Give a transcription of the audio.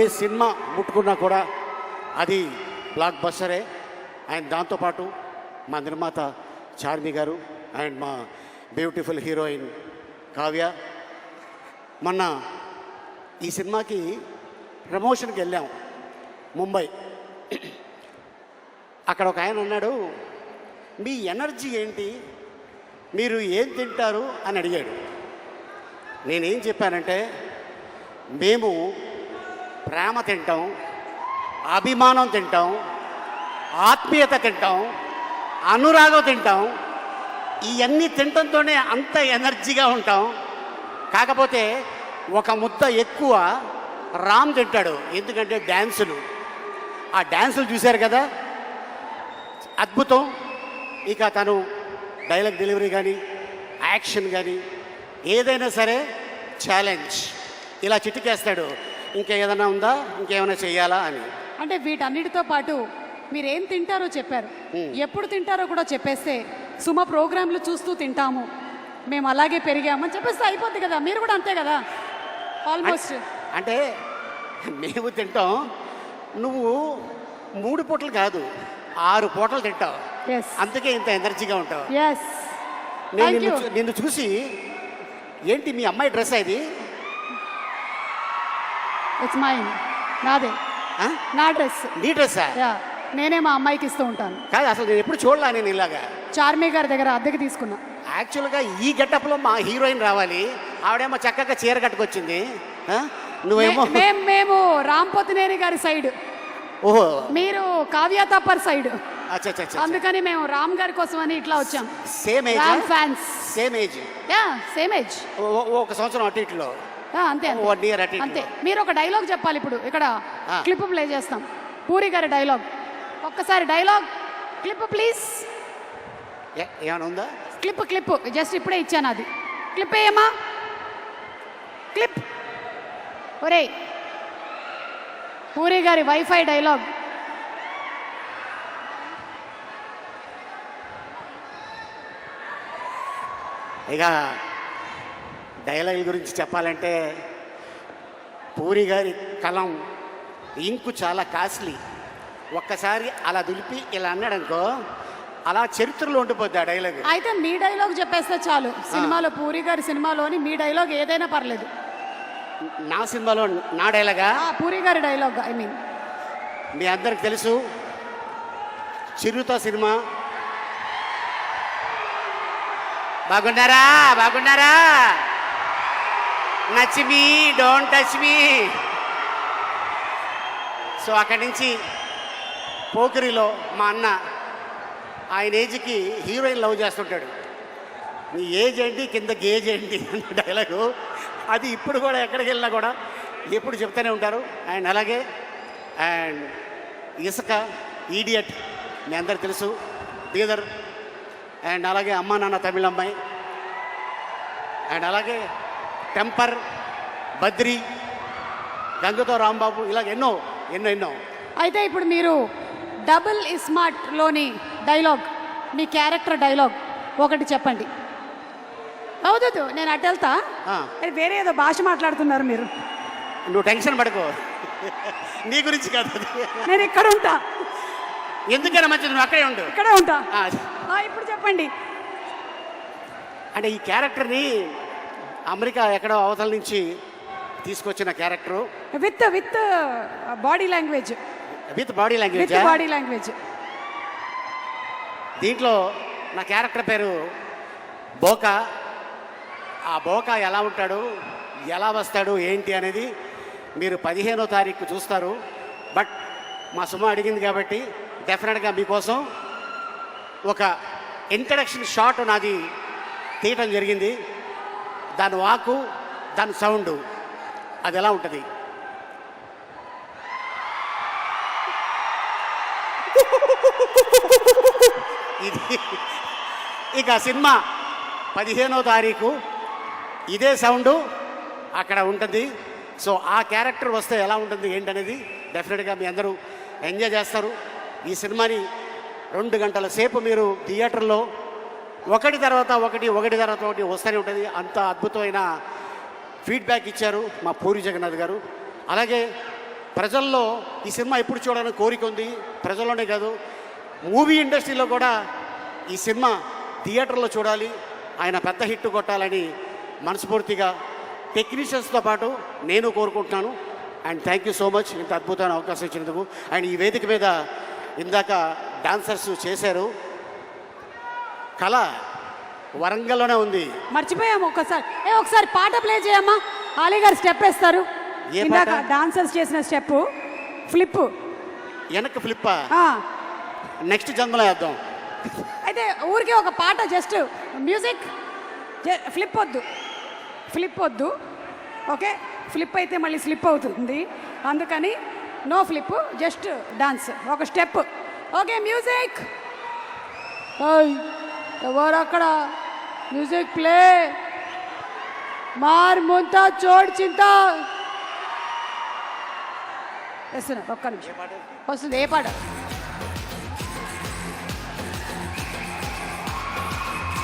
ఏ cinema ముట్టుకున్నా కూడా అది black బస్టరే. And దాంతోపాటు మా నిర్మాత చార్మి గారు అండ్ మా బ్యూటిఫుల్ హీరోయిన్ కావ్య. మొన్న ఈ సినిమాకి ప్రమోషన్కి వెళ్ళాం ముంబై. అక్కడ ఒక ఆయన అన్నాడు, మీ ఎనర్జీ ఏంటి, మీరు ఏం తింటారు అని అడిగాడు. నేనేం చెప్పానంటే, మేము ప్రేమ తింటాం, అభిమానం తింటాం, ఆత్మీయత తింటాం, అనురాగం తింటాం. ఇవన్నీ తినటంతోనే అంత ఎనర్జీగా ఉంటాం. కాకపోతే ఒక ముద్ద ఎక్కువ రామ్ తింటాడు, ఎందుకంటే డ్యాన్సులు. ఆ డ్యాన్సులు చూశారు కదా, అద్భుతం. ఇక తను డైలాగ్ డెలివరీ కానీ యాక్షన్ కానీ ఏదైనా సరే ఛాలెంజ్. ఇలా చిటికేస్తాడు, ఇంకేదైనా ఉందా, ఇంకేమైనా చెయ్యాలా అని. అంటే వీటన్నిటితో పాటు మీరు ఏం తింటారో చెప్పారు, ఎప్పుడు తింటారో కూడా చెప్పేస్తే సుమ ప్రోగ్రాంలు చూస్తూ తింటాము, మేము అలాగే పెరిగామని చెప్పేస్తే అయిపోద్ది కదా. మీరు కూడా అంతే కదా ఆల్మోస్ట్. అంటే మేము తింటాం, నువ్వు 3 పూటలు కాదు 6 పూటలు తింటావు, అందుకే ఇంత ఎనర్జీగా ఉంటావు. నేను నిన్ను చూసి, ఏంటి మీ అమ్మాయి డ్రెస్ ఇది? ఇట్స్ మైన్, నాదే, నా డ్రెస్. నీ డ్రెస్సా? నేనే మా అమ్మాయికి ఇస్తూ ఉంటాను. కాదు, అసలు నేను ఎప్పుడు చూడలా. నేను ఇలాగా చార్మి గారి దగ్గర అద్దెకి తీసుకున్నా. యాక్చువల్గా ఈ గెటప్లో మా హీరోయిన్ రావాలి, ఆవిడేమో చక్కగా చీర కట్టుకొచ్చింది, నువ్వేమో మేము రాంపోతినేని గారి సైడ్, ఓహో మీరు కావ్య తప్పర్ సైడ్. అందుకని మేము రామ్ గారి కోసం అని ఇట్లా వచ్చాం. Same age fans. Same age, same age, ఒక సంవత్సరం అటు ఇట్లో. అంతే అంతే. మీరు ఒక డైలాగ్ చెప్పాలి. ఇప్పుడు ఇక్కడ క్లిప్ ప్లే చేస్తాం, పూరి గారి డైలాగ్. ఒక్కసారి డైలాగ్ క్లిప్ ప్లీజ్. ఏమైనా ఉందా? క్లిప్ జస్ట్ ఇప్పుడే ఇచ్చాను, అది క్లిప్ ఏమా క్లిప్. ఒరే పూరి గారి వైఫై డైలాగ్. ఇక డైలాగ్ గురించి చెప్పాలంటే, పూరి గారి కలం ఇంకు చాలా కాస్ట్లీ. ఒక్కసారి అలా దులిపి ఇలా అన్నాడనుకో, అలా చరిత్రలో ఉండిపోద్ది ఆ డైలాగ్. అయితే మీ డైలాగ్ చెప్పేస్తే చాలు. సినిమాలో పూరి గారి సినిమాలోని మీ డైలాగ్ ఏదైనా పర్లేదు. నా సినిమాలో నా డైలాగా? పూరి గారి డైలాగ్. ఐ మీన్ మీ అందరికి తెలుసు, చిరుత సినిమా. బాగున్నారా? నచ్ me don't touch me. So అక్కడి నుంచి పోకిరిలో మా అన్న ఆయన ఏజ్కి హీరోయిన్ లవ్ చేస్తుంటాడు. నీ ఏజ్ ఏంటి, కింద గేజ్ ఏంటి అనే డైలాగు. అది ఇప్పుడు కూడా ఎక్కడికి వెళ్ళినా కూడా ఎప్పుడు చెప్తూనే ఉంటారు. అండ్ అలాగే అండ్ ఇసుక, ఈడియట్ మీ అందరికి తెలుసు, బీదర్. అండ్ అలాగే అమ్మా నాన్న తమిళ అమ్మాయి. అండ్ అలాగే టెంపర్, బద్రి, గంగతో రాంబాబు, ఇలాగ ఎన్నో. అయితే ఇప్పుడు మీరు డబుల్ ఇస్మార్ట్లోని డైలాగ్, మీ క్యారెక్టర్ డైలాగ్ ఒకటి చెప్పండి. అవుతుంది, నేను అటు వెళ్తా. వేరే ఏదో భాష మాట్లాడుతున్నారు మీరు. నువ్వు టెన్షన్ పడుకో, నీ గురించి కాదు, నేను ఇక్కడ ఉంటా. ఎందుకైనా మంచిది, నువ్వు అక్కడే ఉండు. ఇక్కడే ఉంటా. ఇప్పుడు చెప్పండి. అంటే ఈ క్యారెక్టర్ని అమెరికా ఎక్కడో అవతల నుంచి తీసుకొచ్చిన character. With body language. Body language. దీంట్లో నా క్యారెక్టర్ పేరు బోకా. ఆ బోకా ఎలా ఉంటాడు, ఎలా వస్తాడు, ఏంటి అనేది మీరు 15వ తారీఖు చూస్తారు. బట్ మా సుమ అడిగింది కాబట్టి డెఫినెట్గా మీకోసం ఒక ఇంట్రడక్షన్ షాట్ నాది తీయటం జరిగింది. దాని వాకు, దాని సౌండ్, అది ఎలా ఉంటుంది. ఇది ఇక సినిమా 15వ తారీఖు ఇదే సౌండు అక్కడ ఉంటుంది. సో ఆ క్యారెక్టర్ వస్తే ఎలా ఉంటుంది ఏంటనేది డెఫినెట్గా మీ అందరూ ఎంజాయ్ చేస్తారు. ఈ సినిమాని 2 గంటల సేపు మీరు థియేటర్లో ఒకటి తర్వాత ఒకటి వస్తూనే ఉంటుంది. అంత అద్భుతమైన ఫీడ్బ్యాక్ ఇచ్చారు మా పూరి జగన్నాథ్ గారు. అలాగే ప్రజల్లో ఈ సినిమా ఎప్పుడు చూడాలని కోరిక ఉంది. ప్రజల్లోనే కాదు, మూవీ ఇండస్ట్రీలో కూడా ఈ సినిమా థియేటర్లో చూడాలి, ఆయన పెద్ద హిట్ కొట్టాలని మనస్ఫూర్తిగా టెక్నీషియన్స్తో పాటు నేను కోరుకుంటున్నాను. And thank you so much ఇంత అద్భుతమైన అవకాశం ఇచ్చినందుకు. అండ్ ఈ వేదిక మీద ఇందాక డాన్సర్స్ చేశారు. కళ వరంగల్లోనే ఉంది. మర్చిపోయాము ఒకసారి పాట ప్లే చేయమ్మా. ఆలీ గారు స్టెప్ వేస్తారు. ఏ ఇందాక పాట? డాన్సర్స్ చేసిన స్టెప్ ఫ్లిప్. వెనక్కి ఫ్లిప్పా? నెక్స్ట్ జన్మలో వేద్దాం. అయితే ఊరికే ఒక పాట జస్ట్ మ్యూజిక్. ఫ్లిప్ వద్దు. ఓకే, ఫ్లిప్ అయితే మళ్ళీ స్లిప్ అవుతుంది, అందుకని నో ఫ్లిప్, జస్ట్ డాన్స్, ఒక స్టెప్. Okay, music. ఎవరు అక్కడ? Music play. మార్ ముంతా చోడ్ చింతా. వస్తున్నా, ఒక్క నిమిషం. వస్తుంది. ఏ పాట?